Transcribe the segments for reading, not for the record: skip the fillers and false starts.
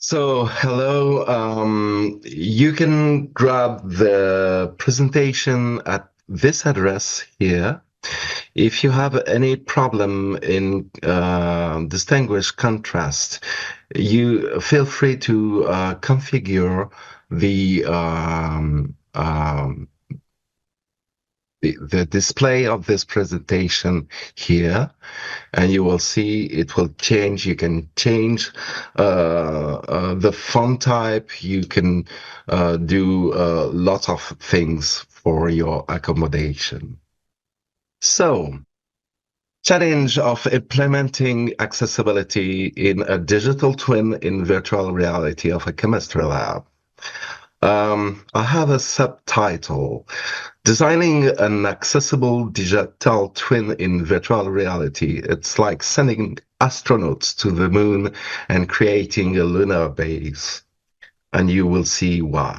Hello. You can grab the presentation at this address here. If you have any problem in distinguish contrast, you feel free to configure the the display of this presentation here, and you will see it will change. You can change the font type. You can do lots of things for your accommodation. Challenge of implementing accessibility in a digital twin in virtual reality of a chemistry lab. I have a subtitle, Designing an Accessible Digital Twin in Virtual Reality. It's like sending astronauts to the moon and creating a lunar base, and you will see why.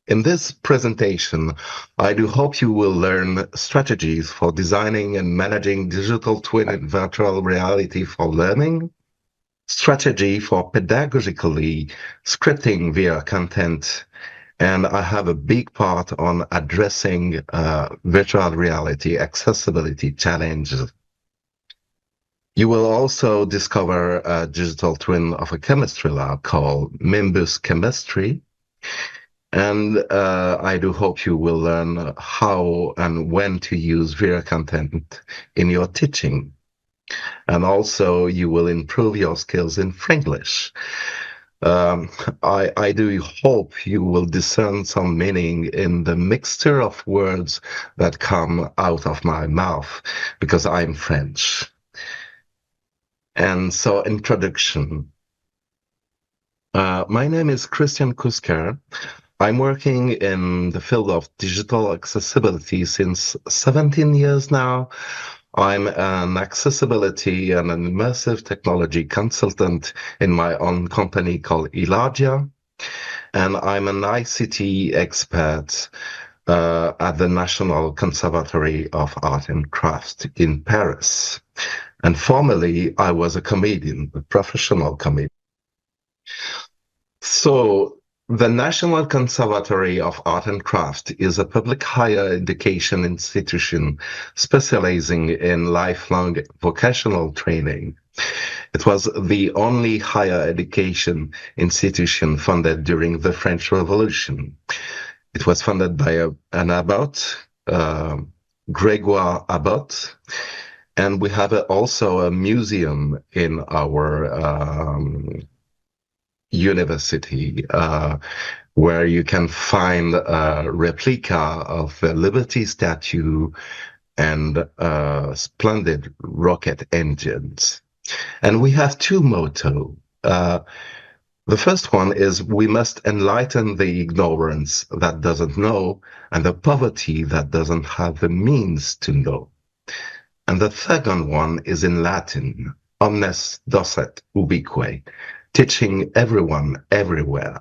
In this presentation, I do hope you will learn strategies for designing and managing digital twin in virtual reality for learning, strategy for pedagogically scripting via content, and I have a big part on addressing virtual reality accessibility challenges. You will also discover a digital twin of a chemistry lab called Mimbus Chemistry. And I do hope you will learn how and when to use VR content in your teaching. And also you will improve your skills in Franglish. I do hope you will discern some meaning in the mixture of words that come out of my mouth because I'm French. And so, introduction. My name is Christian Kusker. I'm working in the field of digital accessibility since 17 years now. I'm an accessibility and an immersive technology consultant in my own company called Eladia, and I'm an ICT expert at the National Conservatory of Art and Crafts in Paris. And formerly, I was a comedian, a professional comedian. The National Conservatory of Art and Craft is a public higher education institution specializing in lifelong vocational training. It was the only higher education institution funded during the French Revolution. It was funded by an abbot, Grégoire Abbot, and we have also a museum in our university where you can find a replica of the Liberty statue and splendid rocket engines. And we have two mottos. The first one is we must enlighten the ignorance that doesn't know and the poverty that doesn't have the means to know. And the second one is in Latin, omnes docet ubique, teaching everyone everywhere.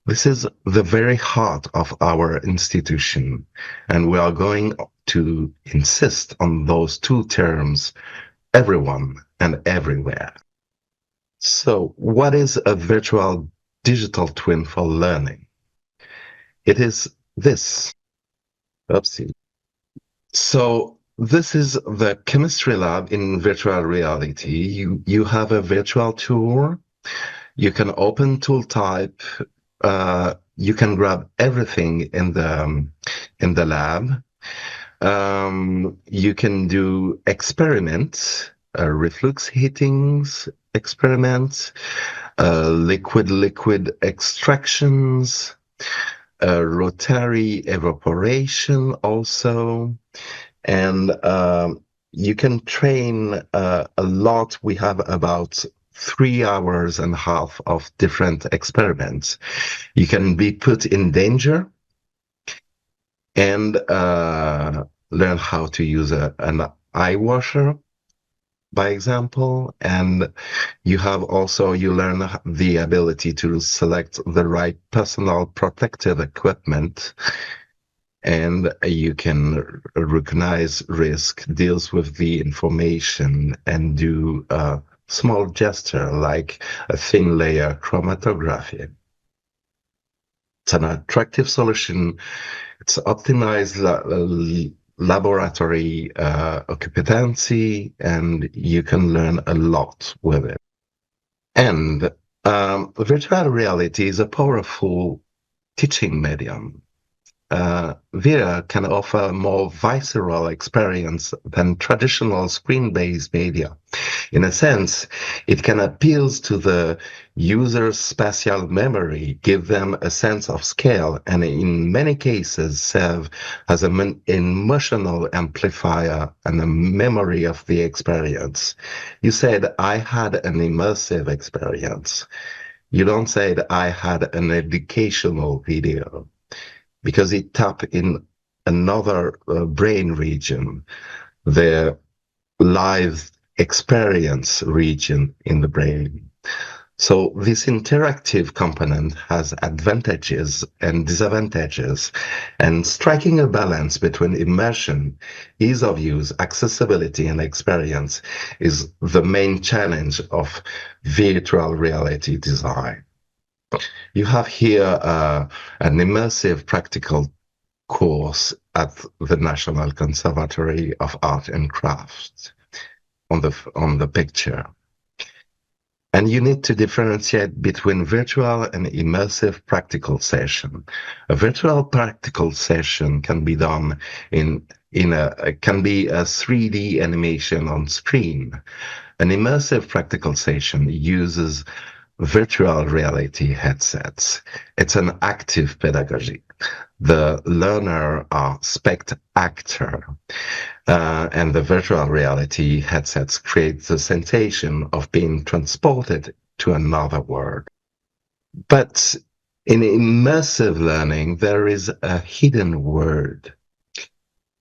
This is the very heart of our institution, and we are going to insist on those two terms, everyone and everywhere. So, what is a virtual digital twin for learning? It is this. Oopsie. So, this is the chemistry lab in virtual reality. You have a virtual tour. You can open tool type. You can grab everything in the lab. You can do experiments, reflux heatings experiments, liquid extractions, rotary evaporation also. And you can train a lot. We have about 3.5 hours of different experiments. You can be put in danger and learn how to use an eye washer, by example. And you learn the ability to select the right personal protective equipment, and you can recognize risk, deals with the information, and do small gesture like a thin layer chromatography. It's an attractive solution. It's optimized laboratory occupancy, and you can learn a lot with it. And virtual reality is a powerful teaching medium. VR can offer a more visceral experience than traditional screen-based media. In a sense, it can appeal to the user's spatial memory, give them a sense of scale, and in many cases serve as an emotional amplifier and a memory of the experience. You said, I had an immersive experience. You don't say that I had an educational video because it tap in another brain region, the live experience region in the brain. So this interactive component has advantages and disadvantages, and striking a balance between immersion, ease of use, accessibility, and experience is the main challenge of virtual reality design. You have here an immersive practical course at the National Conservatory of Art and Crafts on the picture. And you need to differentiate between virtual and immersive practical session. A virtual practical session can be done can be a 3D animation on screen. An immersive practical session uses virtual reality headsets. It's an active pedagogy. The learner are spectator, and the virtual reality headsets create the sensation of being transported to another world. But in immersive learning, there is a hidden word.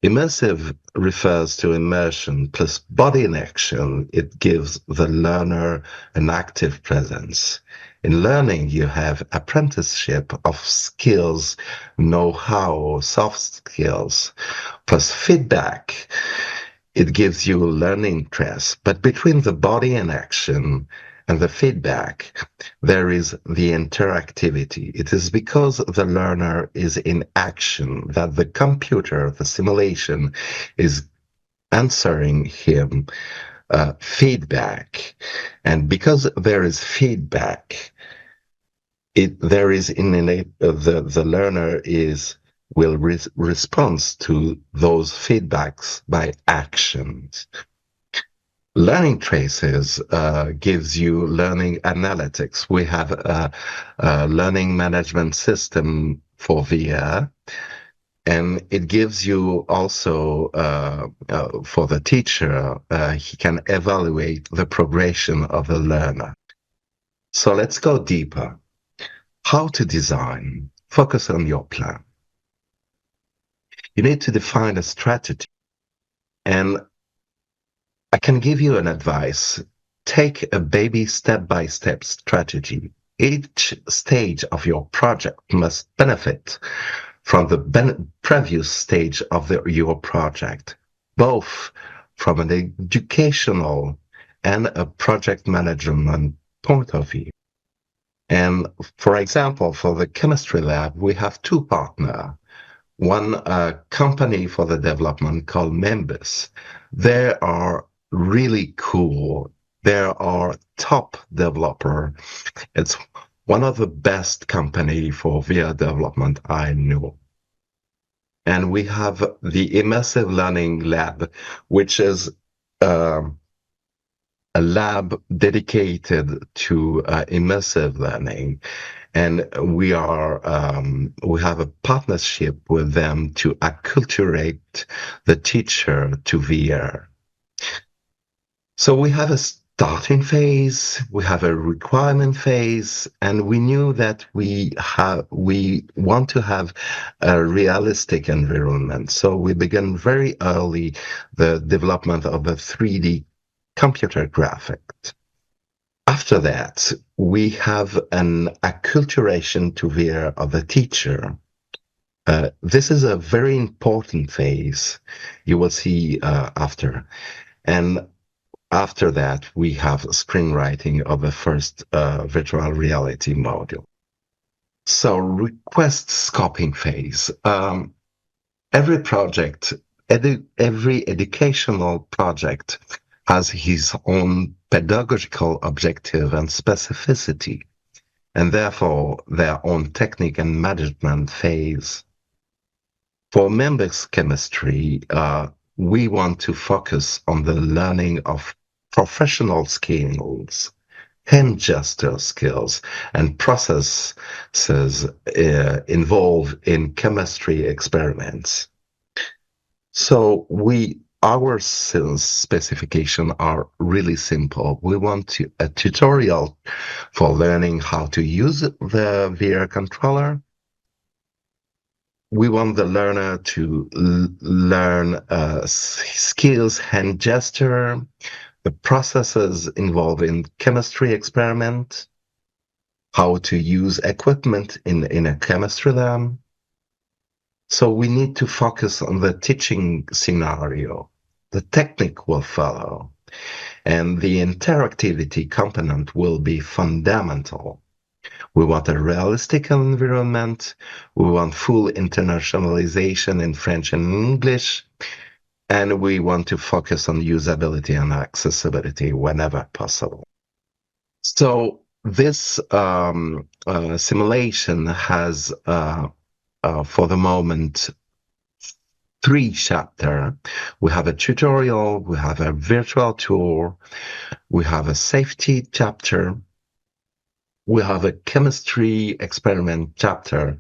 Immersive refers to immersion plus body in action. It gives the learner an active presence. In learning, you have apprenticeship of skills, know-how, soft skills, plus feedback. It gives you learning interest. But between the body and action and the feedback, there is the interactivity. It is because the learner is in action that the computer, the simulation, is answering him feedback. And because there is feedback, there is the learner will respond to those feedbacks by actions. Learning traces gives you learning analytics. We have a learning management system for VR, and it gives you also for the teacher, he can evaluate the progression of the learner. So let's go deeper. How to design? Focus on your plan. You need to define a strategy. And I can give you an advice. Take a baby step-by-step strategy. Each stage of your project must benefit from the previous stage of your project, both from an educational and a project management point of view. And for example, for the chemistry lab, we have two partners. One company for the development called Membus. They are really cool. They are top developer. It's one of the best company for VR development I know. And we have the Immersive Learning Lab, which is a lab dedicated to immersive learning. And we have a partnership with them to acculturate the teacher to VR. So we have a starting phase, we have a requirement phase, and we knew that we want to have a realistic environment. So we began very early the development of a 3D computer graphics. After that, we have an acculturation to VR of the teacher. This is a very important phase you will see after. And After that, we have screenwriting of the first virtual reality module. So request scoping phase. Every project, every educational project has his own pedagogical objective and specificity, and therefore their own technique and management phase. For members chemistry, we want to focus on the learning of professional skills, hand gesture skills, and processes involved in chemistry experiments. So our sales specification are really simple. We want a tutorial for learning how to use the VR controller. We want the learner to learn skills, hand gesture, the processes involved in chemistry experiment, how to use equipment in a chemistry lab. So we need to focus on the teaching scenario. The technique will follow, and the interactivity component will be fundamental. We want a realistic environment. We want full internationalization in French and English. And we want to focus on usability and accessibility whenever possible. So this simulation has, for the moment, 3 chapters. We have a tutorial, we have a virtual tour, we have a safety chapter, we have a chemistry experiment chapter,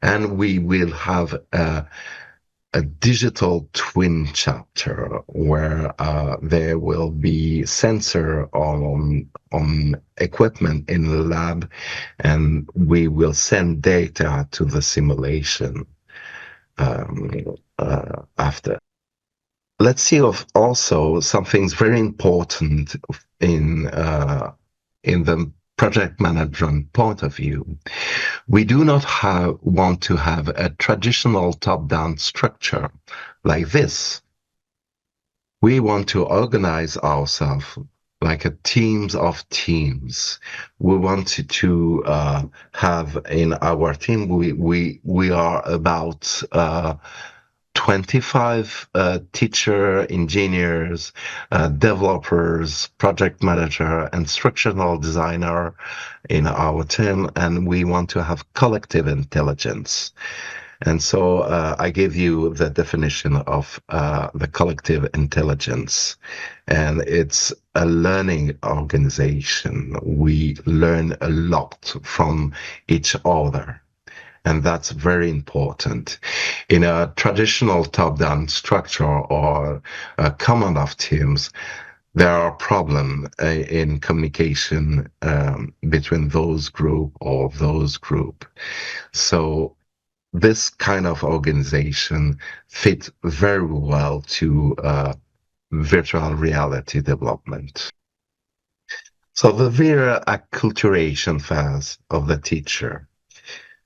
and we will have a digital twin chapter where there will be sensor on equipment in the lab, and we will send data to the simulation after. Let's see of also something very important in the project management point of view. We do not want to have a traditional top-down structure like this. We want to organize ourselves like a teams of teams. We want to have in our team, we are about 25 teacher, engineers, developers, project manager, instructional designer in our team, and we want to have collective intelligence. And so I gave you the definition of the collective intelligence, and it's a learning organization. We learn a lot from each other. And that's very important. In a traditional top-down structure or a command of teams, there are problems in communication between those group or those group. So this kind of organization fits very well to virtual reality development. So the VR acculturation phase of the teacher.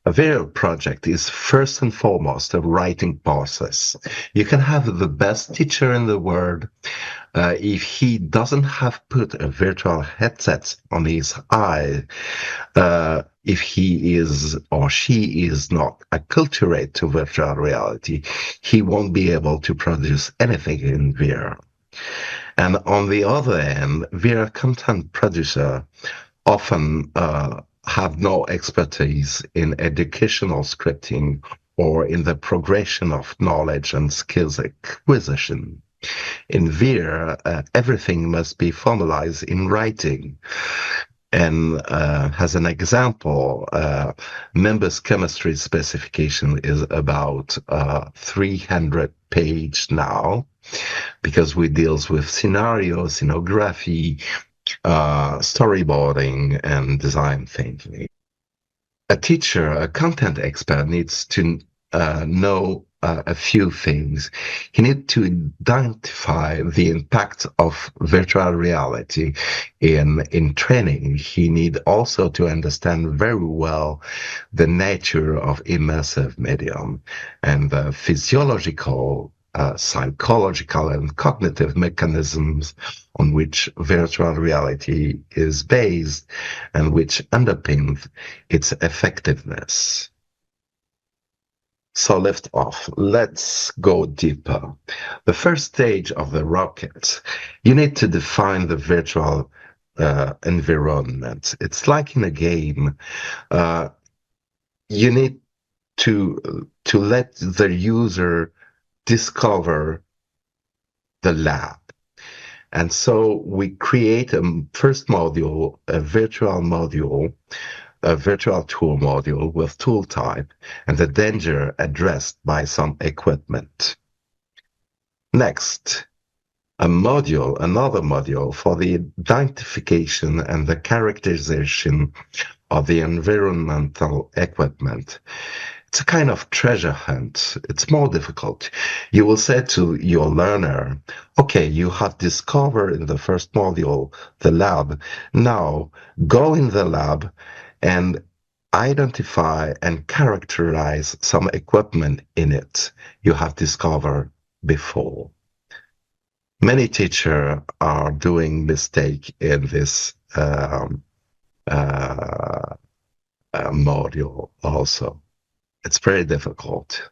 A VR project is first and foremost a writing process. You can have the best teacher in the world. If he doesn't have put a virtual headset on his eye, if he is or she is not acculturated to virtual reality, he won't be able to produce anything in VR. And on the other hand, VR content producer often have no expertise in educational scripting or in the progression of knowledge and skills acquisition. In VR, everything must be formalized in writing. And as an example, members chemistry specification is about 300 page now, because we deals with scenario, scenography, storyboarding, and design thinking. A teacher, a content expert, needs to know a few things. He needs to identify the impact of virtual reality in training. He needs also to understand very well the nature of immersive medium and the physiological psychological and cognitive mechanisms on which virtual reality is based and which underpin its effectiveness. So lift off. Let's go deeper. The first stage of the rocket, you need to define the virtual environment. It's like in a game. Uh, you need to let the user discover the lab. And so we create a first module, a virtual tool module with tool type and the danger addressed by some equipment. Next, another module for the identification and the characterization of the environmental equipment. It's a kind of treasure hunt. It's more difficult. You will say to your learner, okay, you have discovered in the first module the lab. Now go in the lab and identify and characterize some equipment in it you have discovered before. Many teachers are doing mistake in this module also. It's very difficult.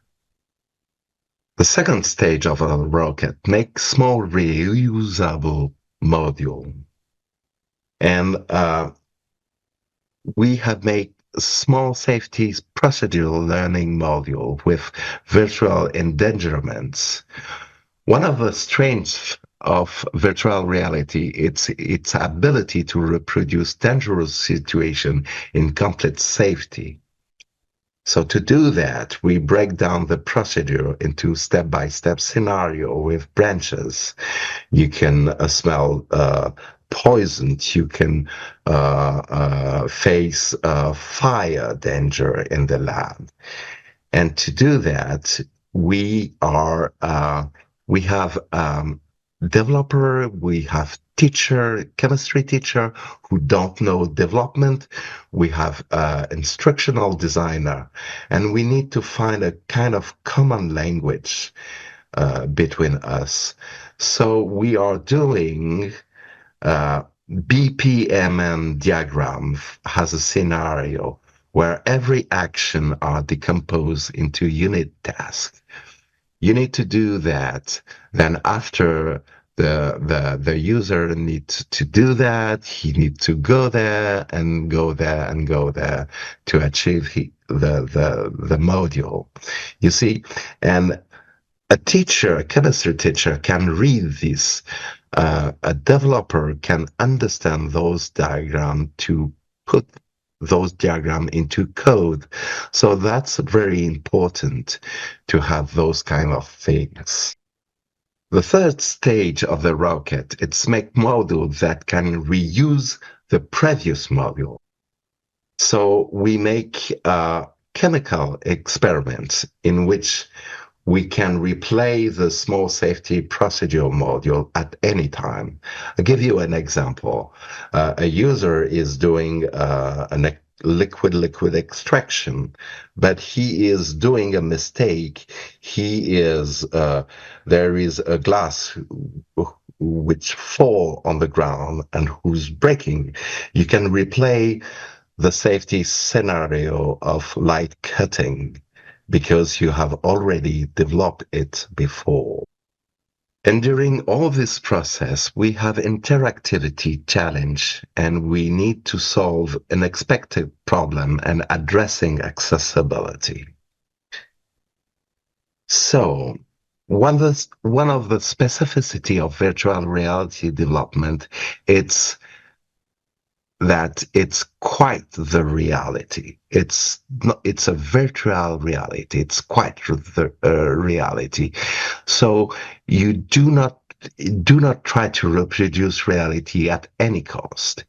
The second stage of a rocket, make small reusable module. And we have made a small safety procedural learning module with virtual endangerments. One of the strengths of virtual reality, it's its ability to reproduce dangerous situation in complete safety. So to do that, we break down the procedure into step-by-step scenario with branches. You can smell poison. You can face fire danger in the lab. And to do that, we have developer, we have teacher, chemistry teacher who don't know development. We have instructional designer, and we need to find a kind of common language between us. So we are doing BPMN diagram has a scenario where every action are decomposed into unit tasks. You need to do that. Then after the user needs to do that, he needs to go there and go there and go there to achieve the module. You see, and a teacher, a chemistry teacher, can read this. A developer can understand those diagrams to put those diagrams into code. So that's very important to have those kind of things. The third stage of the rocket, it's make modules that can reuse the previous module. So we make chemical experiments in which we can replay the small safety procedure module at any time. I'll give you an example. A user is doing a liquid extraction, but he is doing a mistake. There is a glass which fall on the ground and who's breaking. You can replay the safety scenario of light cutting because you have already developed it before. And during all this process, we have interactivity challenge, and we need to solve an expected problem and addressing accessibility. So one of the specificity of virtual reality development, it's that it's quite the reality. It's a virtual reality. It's quite the reality. So you do not try to reproduce reality at any cost.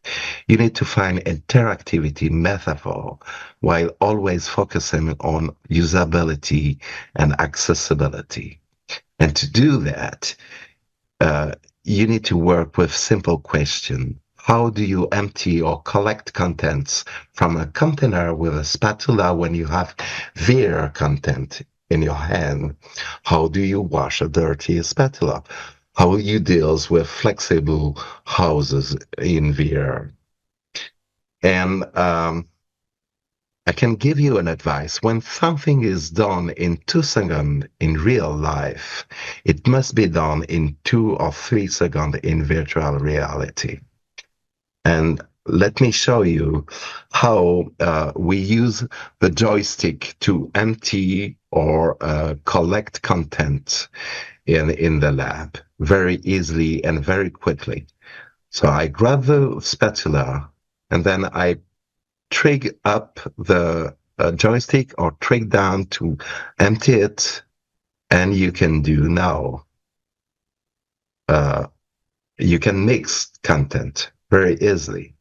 You need to find interactivity metaphor while always focusing on usability and accessibility. And to do that, you need to work with simple question. How do you empty or collect contents from a container with a spatula when you have VR content in your hand? How do you wash a dirty spatula? How you deals with flexible houses in VR? And I can give you an advice. When something is done in 2 seconds in real life, it must be done in 2 or 3 seconds in virtual reality. And let me show you how we use the joystick to empty or collect content in the lab very easily and very quickly. So I grab the spatula and then I trig up the joystick or trig down to empty it, and you can do now. Uh, you can mix content very easily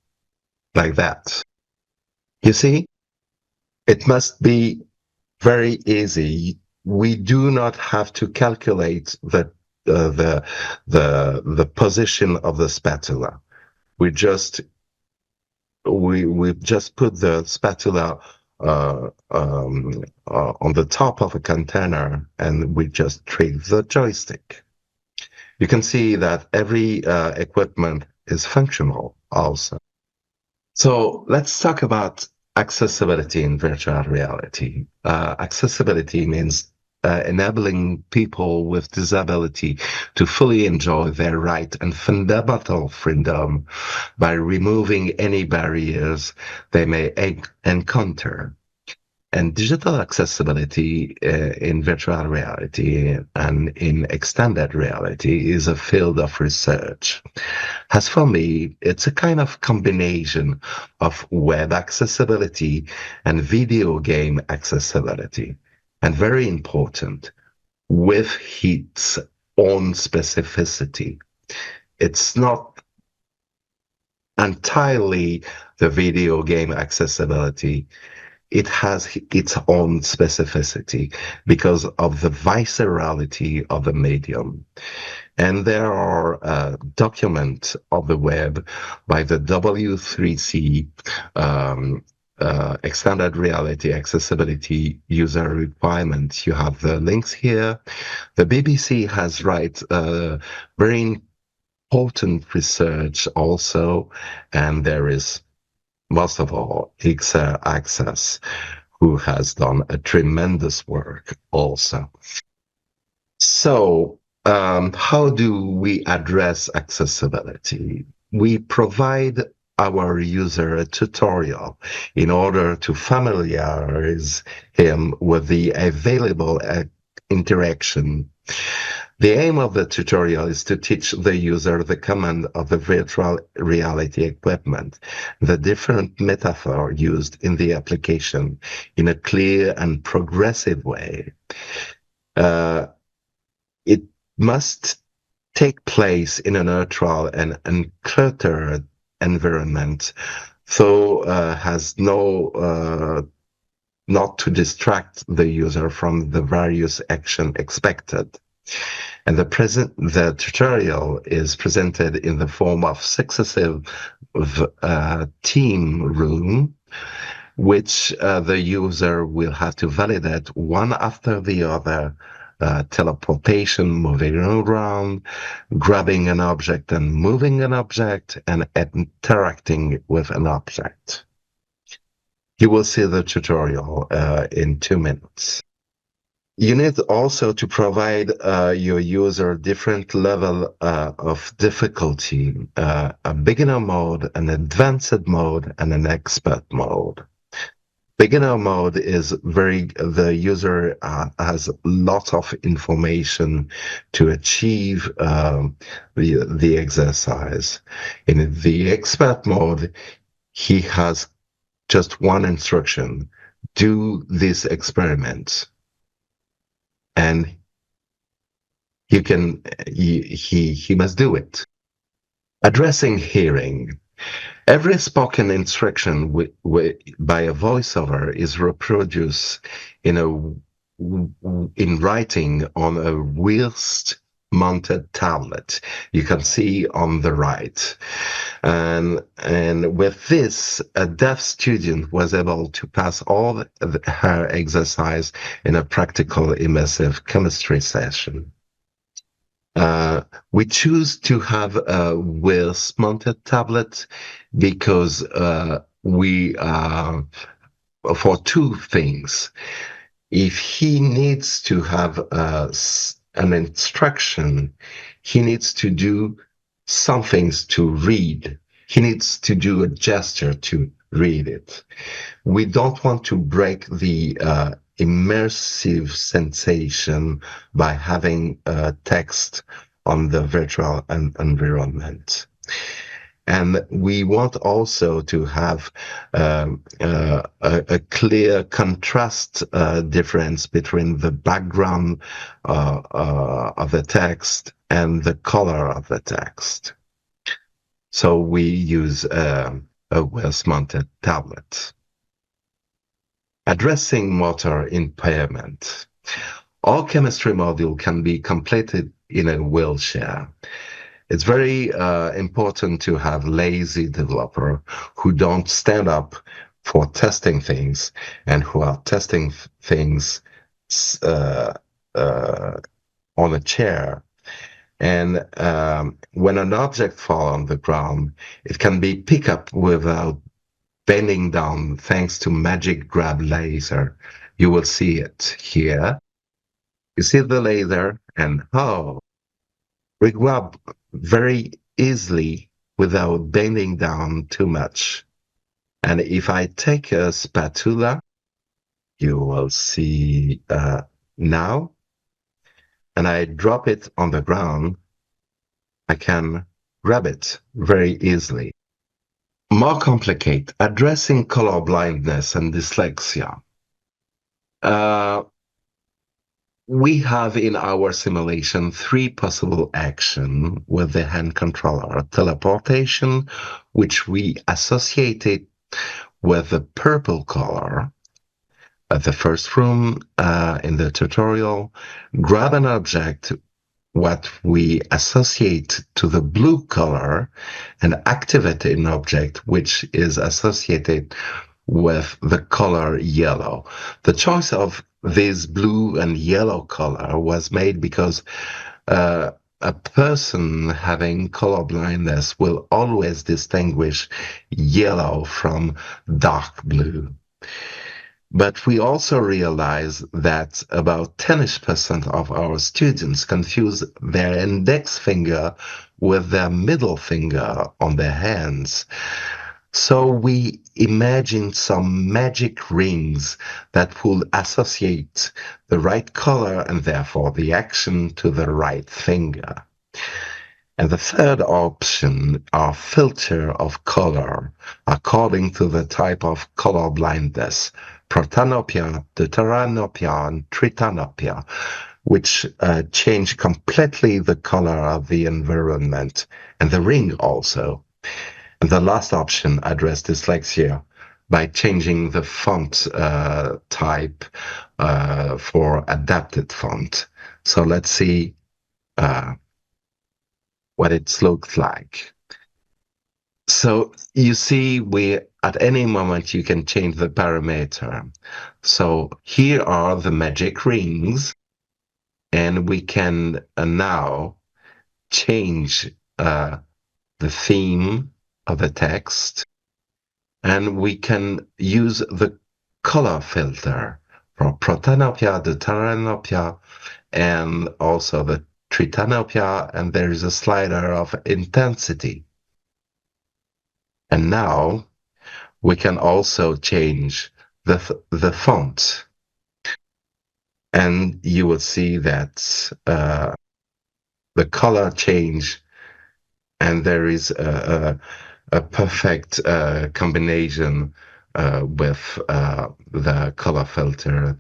like that. You see, it must be very easy. We do not have to calculate the position of the spatula. We just we just put the spatula on the top of a container, and we just trigger the joystick. You can see that every equipment is functional also. So let's talk about accessibility in virtual reality. Accessibility means enabling people with disability to fully enjoy their right and fundamental freedom by removing any barriers they may encounter. And digital accessibility in virtual reality and in extended reality is a field of research. As for me, it's a kind of combination of web accessibility and video game accessibility. And very important, with its own specificity. It's not entirely the video game accessibility. It has its own specificity because of the viscerality of the medium. And there are documents of the web by the W3C Extended Reality Accessibility User Requirements. You have the links here. The BBC has write very important research also, and there is most of all, XR Access, who has done a tremendous work also. So, how do we address accessibility? We provide our user a tutorial in order to familiarize him with the available interaction. The aim of the tutorial is to teach the user the command of the virtual reality equipment, the different metaphor used in the application in a clear and progressive way. It must take place in a neutral and uncluttered environment, so has not to distract the user from the various action expected. And the tutorial is presented in the form of successive team room, which the user will have to validate one after the other. Teleportation, moving around, grabbing an object and moving an object, and interacting with an object. You will see the tutorial in 2 minutes. You need also to provide your user different level of difficulty, a beginner mode, an advanced mode, and an expert mode. Beginner mode is the user has lots of information to achieve the exercise. In the expert mode, he has just one instruction: do this experiment. And he must do it. Addressing hearing. Every spoken instruction by a voiceover is reproduced in writing on a whilst mounted tablet. You can see on the right. And with this, a deaf student was able to pass all her exercise in a practical immersive chemistry session. Uh, we choose to have a Wills mounted tablet because we for two things. If he needs to have an instruction, he needs to do some things to read. He needs to do a gesture to read it. We don't want to break the immersive sensation by having text on the virtual environment. And we want also to have a clear contrast difference between the background of the text and the color of the text. So we use a Wells-mounted tablet. Addressing motor impairment. All chemistry module can be completed in a wheelchair. It's very important to have lazy developer who don't stand up for testing things and who are testing things on a chair. And when an object falls on the ground, it can be picked up without bending down thanks to magic grab laser. You will see it here. You see the laser and we grab very easily without bending down too much. And if I take a spatula, you will see now, and I drop it on the ground, I can grab it very easily. More complicated, addressing color blindness and dyslexia. We have in our simulation three possible actions with the hand controller. Teleportation, which we associated with the purple color at the first room in the tutorial. Grab an object, what we associate to the blue color, and activate an object which is associated with the color yellow. The choice of this blue and yellow color was made because a person having color blindness will always distinguish yellow from dark blue. But we also realize that about 10% of our students confuse their index finger with their middle finger on their hands. So we imagine some magic rings that will associate the right color and therefore the action to the right finger. And the third option are filter of color according to the type of color blindness, protanopia, deuteranopia, and tritanopia, which change completely the color of the environment and the ring also. And the last option address dyslexia by changing the font type for adapted font. So let's see what it looks like. So you see, at any moment you can change the parameter. So here are the magic rings, and we can now change the theme of the text, and we can use the color filter for protanopia, deuteranopia, and also the tritanopia, and there is a slider of intensity. And now we can also change the font, and you will see that the color change, and there is a perfect combination with the color filter.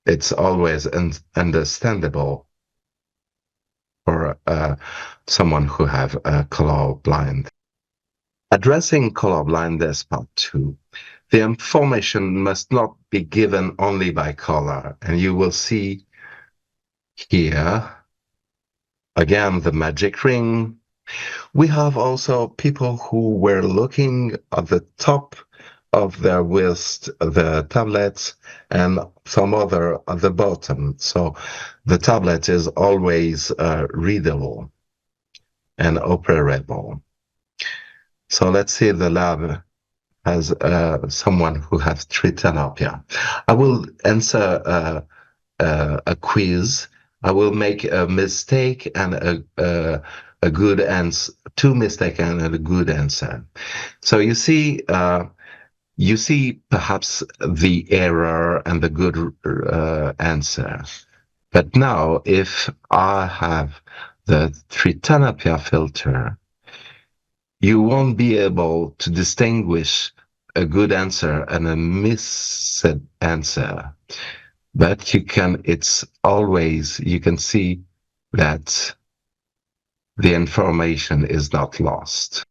It's always understandable for someone who have color blind. Addressing color blindness part 2. The information must not be given only by color, and you will see here Again, the magic ring. We have also people who were looking at the top of their wrist, the tablets, and some other at the bottom. So the tablet is always readable and operable. So let's see the lab has someone who has tritanopia. I will answer a quiz. I will make a mistake and a good answer, two mistakes and a good answer. So you see perhaps the error and the good answer. But now, if I have the Tritanopia filter, you won't be able to distinguish a good answer and a missed answer. But you can, it's always, you can see that the information is not lost.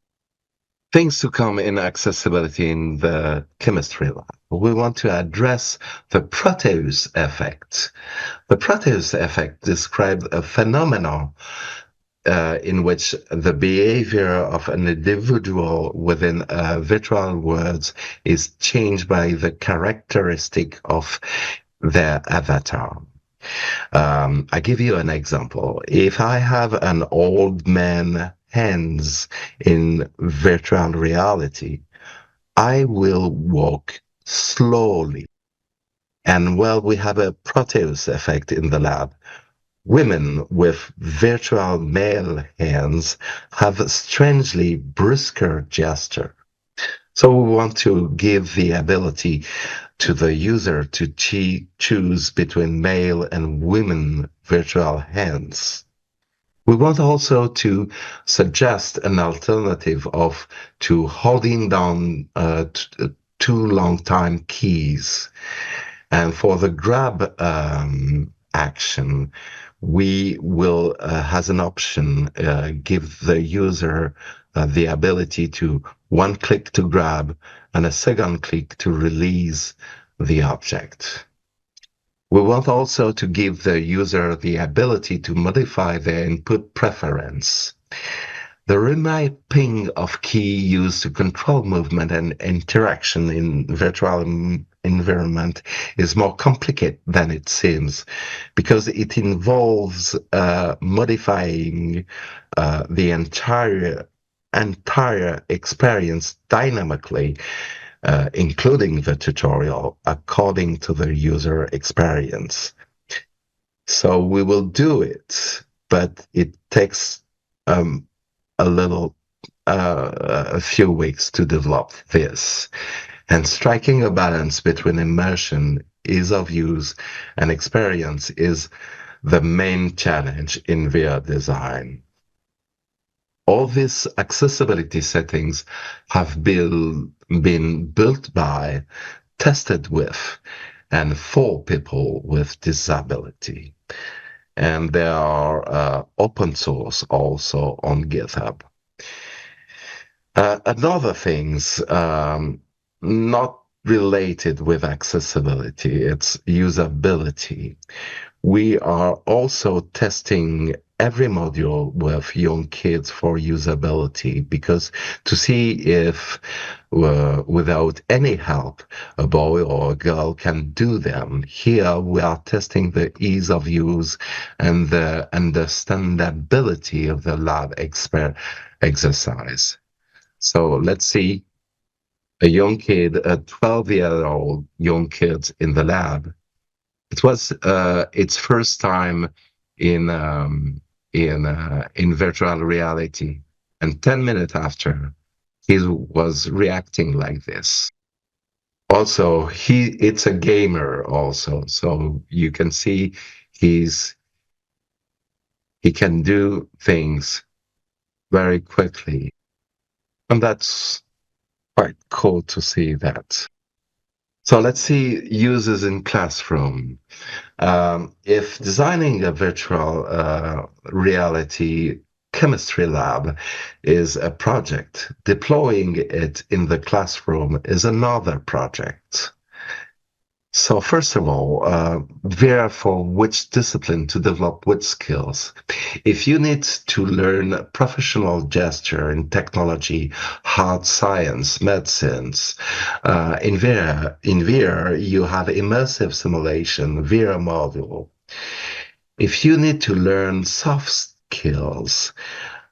Things to come in accessibility in the chemistry lab. We want to address the Proteus effect. The Proteus effect describes a phenomenon in which the behavior of an individual within a virtual world is changed by the characteristic of their avatar. I give you an example. If I have an old man hands in virtual reality, I will walk slowly. And while we have a Proteus effect in the lab, women with virtual male hands have a strangely brisker gesture. So we want to give the ability to the user to choose between male and women virtual hands. We want also to suggest an alternative of to holding down two long time keys. And for the grab action, we will, as an option, give the user the ability to one click to grab and a second click to release the object. We want also to give the user the ability to modify their input preference. The remapping of key used to control movement and interaction in virtual environment is more complicated than it seems because it involves modifying the entire experience dynamically, including the tutorial according to the user experience. So we will do it, but it takes a little, a few weeks to develop this. And striking a balance between immersion, ease of use, and experience is the main challenge in VR design. All these accessibility settings have been built by, tested with, and for people with disability. And they are open source also on GitHub. Another things not related with accessibility, it's usability. We are also testing every module with young kids for usability because to see if without any help a boy or a girl can do them. Here we are testing the ease of use and the understandability of the lab exercise. So let's see a young kid, a 12-year-old young kid in the lab. It was its first time in in virtual reality, and 10 minutes after, he was reacting like this. Also, it's a gamer also, so you can see he's he can do things very quickly, and that's quite cool to see that. So let's see uses in classroom. If designing a virtual reality chemistry lab is a project, deploying it in the classroom is another project. So first of all, Vera, for which discipline to develop which skills? If you need to learn professional gesture in technology, hard science, medicines, in Vera you have immersive simulation, Vera module. If you need to learn soft skills,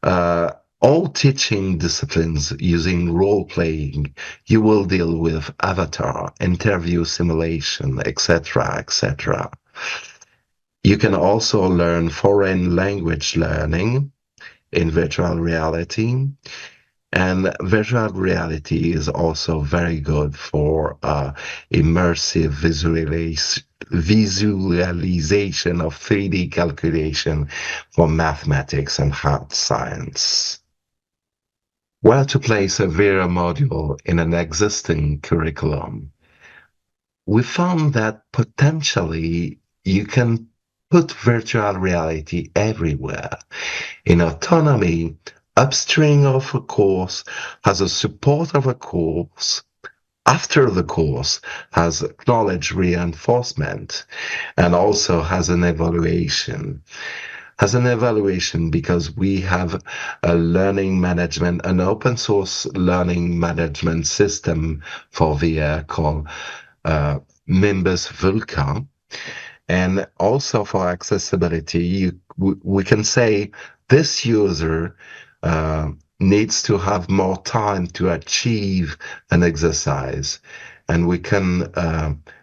uh, all teaching disciplines using role playing, you will deal with avatar, interview simulation, etc., etc. You can also learn foreign language learning in virtual reality. And virtual reality is also very good for immersive visualization of 3D calculation for mathematics and hard science. Where to place a Vera module in an existing curriculum? We found that potentially you can put virtual reality everywhere. In autonomy, upstream of a course has a support of a course. After the course has knowledge reinforcement and also has an evaluation. Has an evaluation because we have a learning management, an open source learning management system for VR called uh, Nimbus Vulkan. And also for accessibility, we can say this user uh, needs to have more time to achieve an exercise. And we can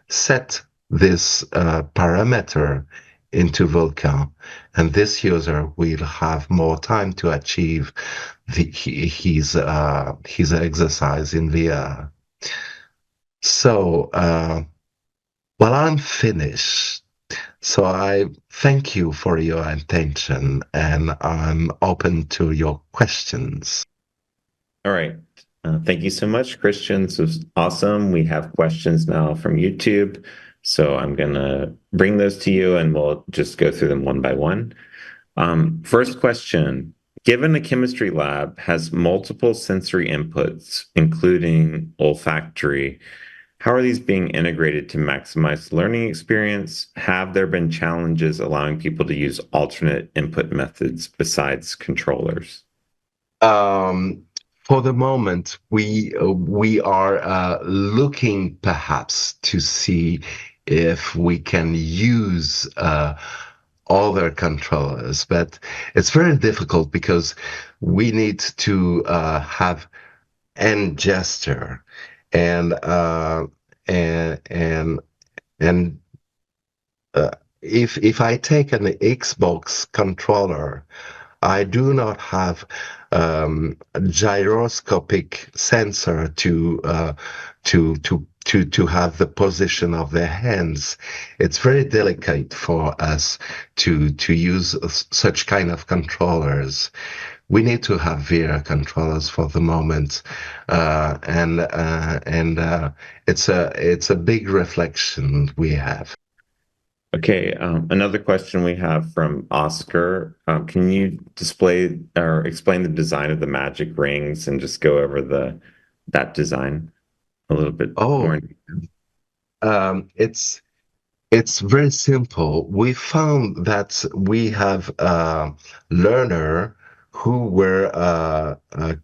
set this parameter into Vulkan. And this user will have more time to achieve his exercise in VR. So, well, I'm finished. So I thank you for your attention and I'm open to your questions. All right. Thank you so much, Christian. This was awesome. We have questions now from YouTube. So I'm going to bring those to you and we'll just go through them one by one. First question. Given a chemistry lab has multiple sensory inputs, including olfactory, how are these being integrated to maximize the learning experience? Have there been challenges allowing people to use alternate input methods besides controllers? Um, for the moment, we are looking perhaps to see if we can use other controllers, but it's very difficult because we need to have end gesture and and and if I take an Xbox controller, I do not have a gyroscopic sensor to have the position of their hands. It's very delicate for us to use such kind of controllers. We need to have Vera controllers for the moment, and it's a big reflection we have. Okay, another question we have from Oscar. Can you display or explain the design of the magic rings and just go over the that design a little bit Oh, more? it's it's very simple. We found that we have learner who were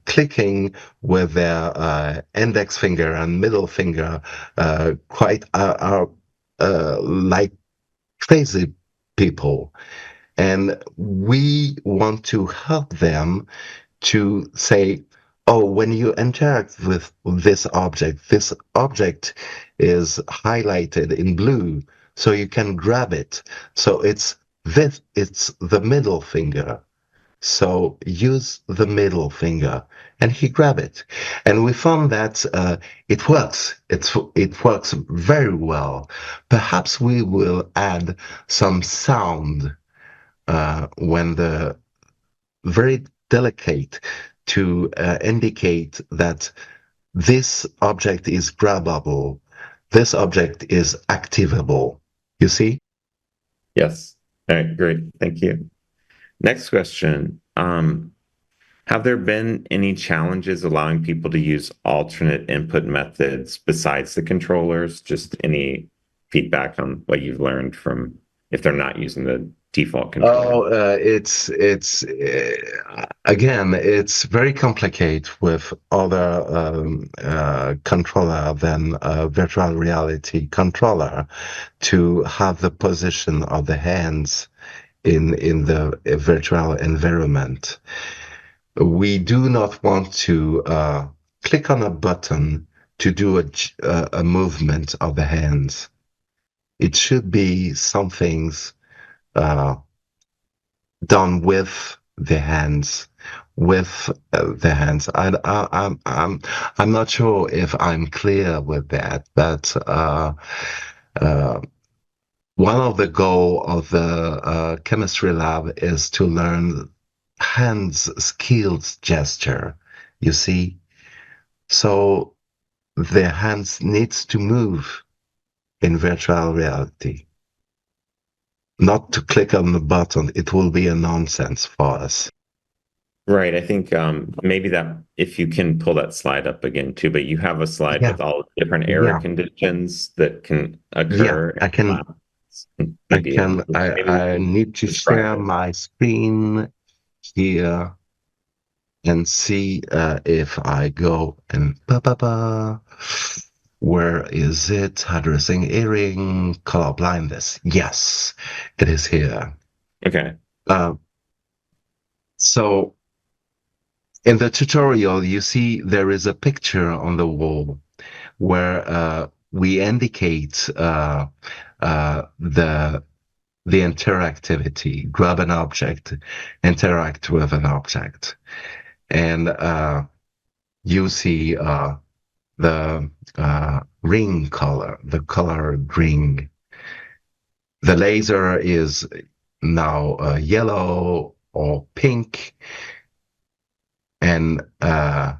clicking with their index finger and middle finger quite like crazy people. And we want to help them to say, oh, when you interact with this object is highlighted in blue, so you can grab it. So it's the middle finger. So use the middle finger. And he grabbed it. And we found that it works. It works very well. Perhaps we will add some sound when the very delicate to indicate that this object is grabbable, this object is activable. You see? Yes. All right, great. Thank you. Next question. Have there been any challenges allowing people to use alternate input methods besides the controllers? Just any feedback on what you've learned from if they're not using the default controller? Again, it's very complicated with other controller than a virtual reality controller to have the position of the hands in the virtual environment. We do not want to click on a button to do a movement of the hands. It should be some things done with the hands, I'm not sure if I'm clear with that, but one of the goal of the chemistry lab is to learn hands skills gesture. You see, so the hands needs to move in virtual reality. Not to click on the button, it will be a nonsense for us. Right. I think maybe that if you can pull that slide up again too, but you have a slide Yeah, with all different error yeah, conditions that can yeah. occur. I Maybe can. maybe we I can need to describe share it. my screen here and see if I go and where is it? Addressing earring, color blindness. Yes, it is here. Okay. Uh, so in the tutorial, you see there is a picture on the wall where we indicate the interactivity. Grab an object, interact with an object, and you see the ring color, the colored ring. The laser is now yellow or pink, and the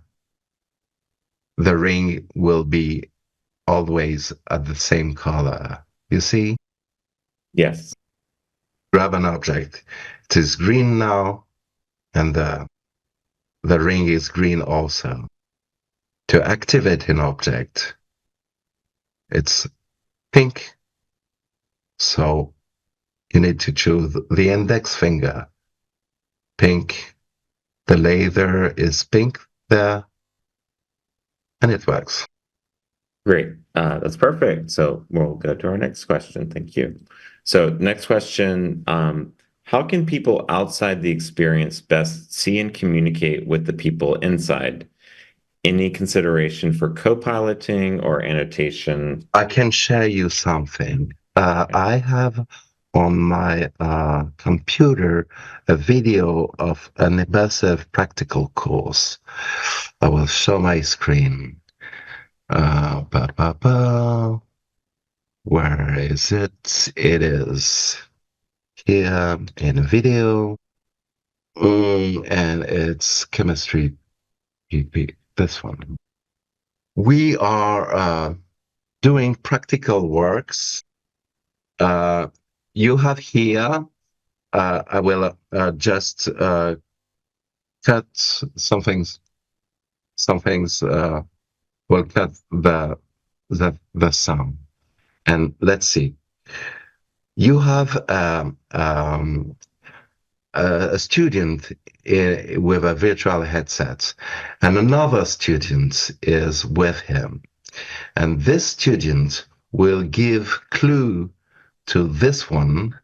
ring will be always at the same color. You see? Yes. Grab an object. It is green now, and the ring is green also. To activate an object, it's pink. So you need to choose the index finger. Pink. The laser is pink there, and it works. Great. That's perfect. So we'll go to our next question. Thank you. So next question, how can people outside the experience best see and communicate with the people inside? Any consideration for co-piloting or annotation? I can share you something. I have on my computer a video of an immersive practical course. I will show my screen. Ba, ba, ba. Where is it? It is here in video. And it's chemistry PP, this one. We are doing practical works. You have here, I will just cut some things will cut the sound. And let's see. You have a student with a virtual headset, and another student is with him. And this student will give clue to this one,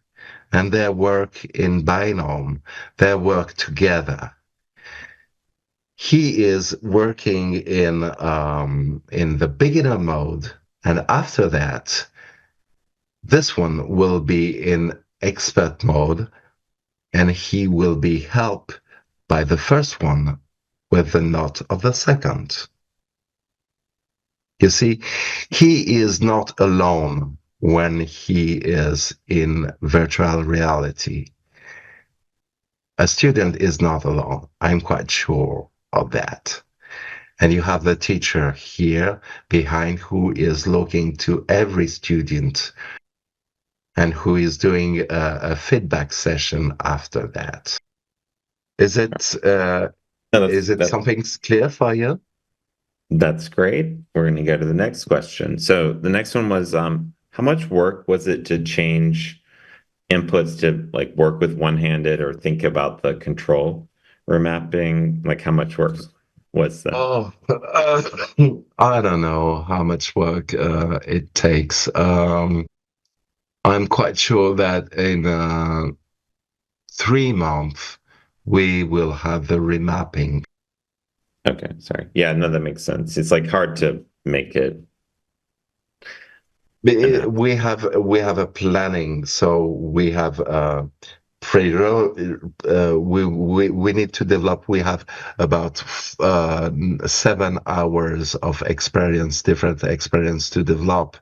and their work in binom, their work together. He is working in the beginner mode, and after that, this one will be in expert mode, and he will be helped by the first one with the note of the second. You see, he is not alone when he is in virtual reality. A student is not alone. I'm quite sure of that. And you have the teacher here behind who is looking to every student and who is doing a feedback session after that. Is it No, something clear for you? that's great. We're going to go to the next question. So the next one was, how how much work was it to change inputs to like work with one-handed or think about the control remapping? Like how much work was that? Oh, I don't know how much work it takes. I'm quite sure that in 3 months we will have the remapping. Okay, sorry. Yeah, no, that makes sense. It's like hard to make it an app. We have a planning, so we have pre we need to develop. We have about 7 hours of experience, different experience to develop.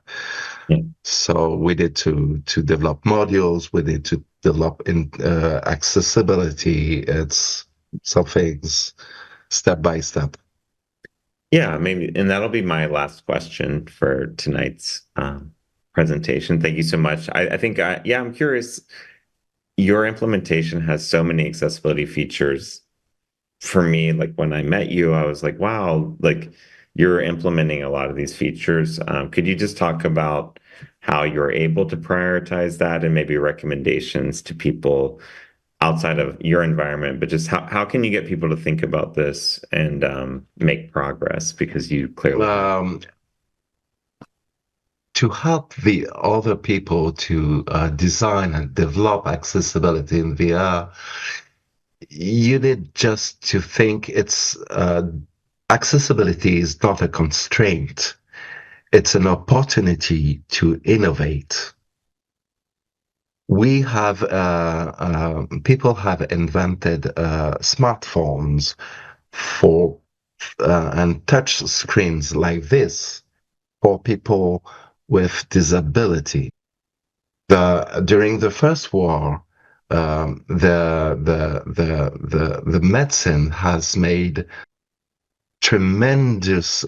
Yeah. So we need to develop modules. We need to develop in accessibility. It's some things step by step. Yeah, maybe, and that'll be my last question for tonight's presentation. Thank you so much. I think yeah, I'm curious. Your implementation has so many accessibility features. For me, like when I met you, I was like, wow, like you're implementing a lot of these features. Could you just talk about how you're able to prioritize that and maybe recommendations to people outside of your environment, but just how can you get people to think about this and make progress because you clearly have. Um, to help the other people to design and develop accessibility in VR, you need just to think it's accessibility is not a constraint. It's an opportunity to innovate. We have people have invented smartphones for and touch screens like this for people with disability. During the first war, the medicine has made tremendous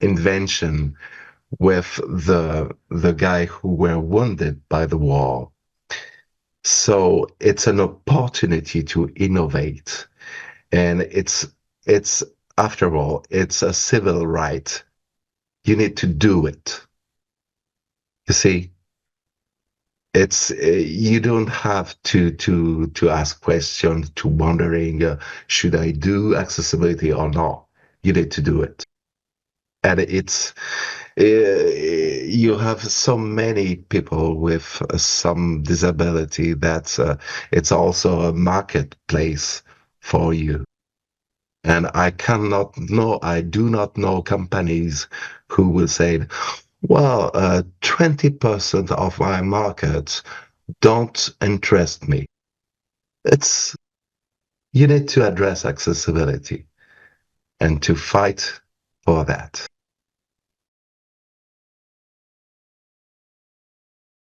invention with the guy who were wounded by the war. So it's an opportunity to innovate, and it's after all, it's a civil right. You need to do it. You see, it's you don't have to ask questions, to wondering should I do accessibility or not. You need to do it, and it's you have so many people with some disability that it's also a marketplace for you. And I do not know companies who will say, well, 20% of my market don't interest me. It's, you need to address accessibility and to fight for that.